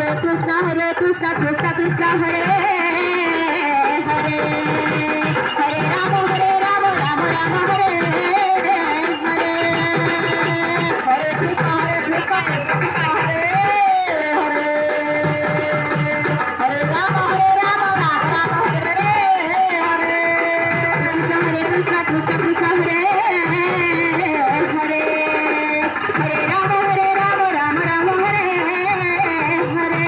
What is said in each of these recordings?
Hare Krishna, Krishna Krishna Hare Hare, Hare Rama, Rama Rama Hare Hare, Hare Krishna, Krishna Krishna Hare Hare, Hare Rama, Rama Rama Hare Hare, Hare Krishna, Krishna Krishna Hare Hare, Hare Rama, Rama Rama Hare Hare,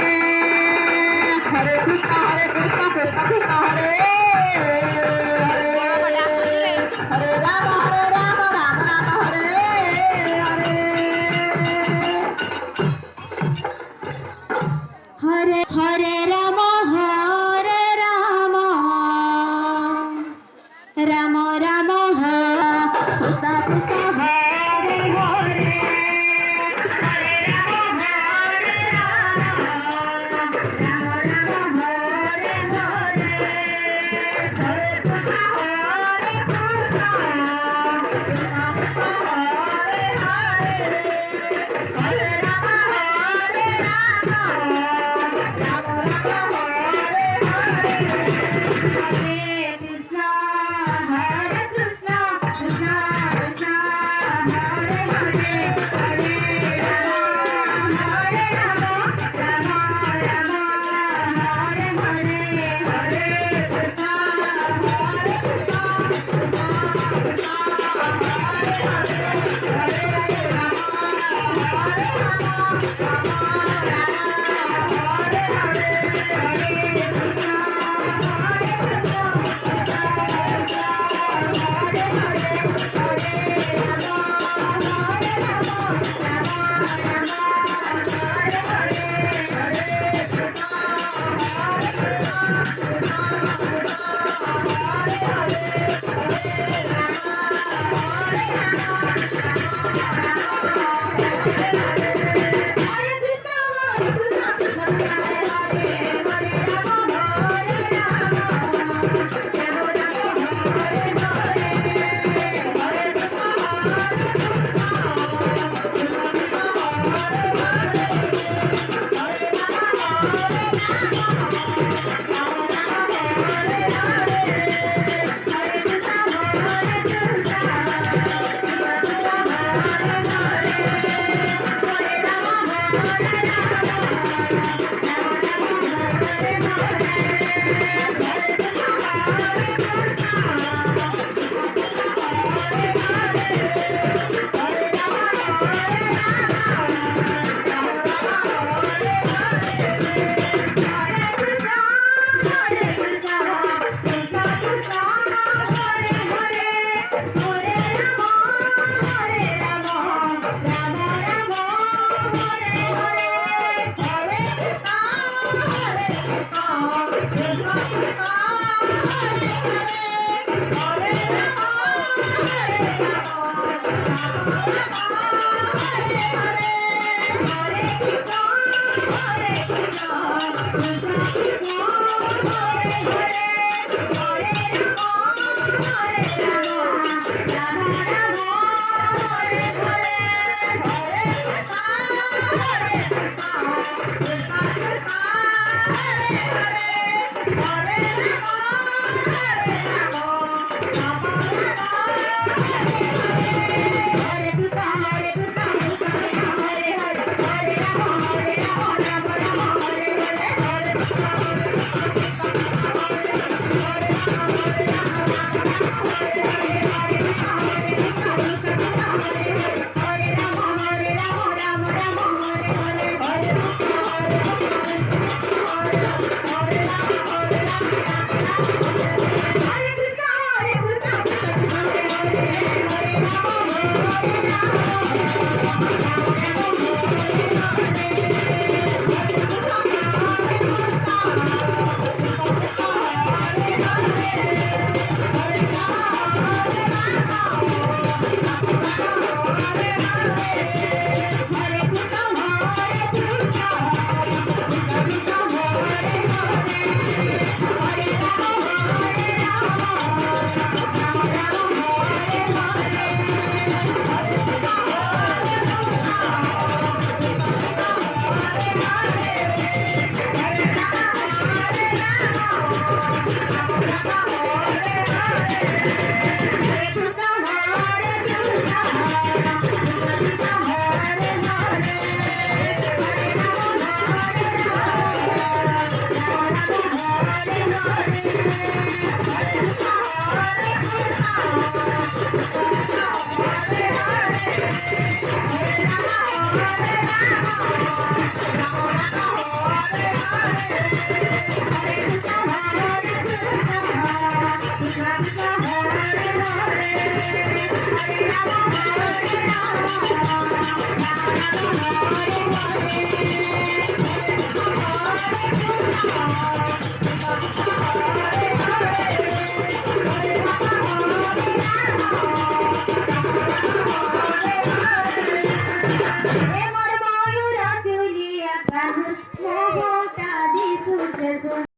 Hare Krishna, Krishna Krishna Hare Hare Rama, Rama Rama Hare Hare, Hare Hare Rama, Rama Rama Hare Krishna Krishna Hare Hare, Hare Rama, Rama Rama Hare Hare, Hare Krishna, Krishna Krishna Hare Hare, Hare Rama, Rama Rama Hare Hare, Hare Krishna, Krishna Krishna Hare Hare, Hare Rama, Rama Rama Hare Hare, Hare Krishna, Hare सोना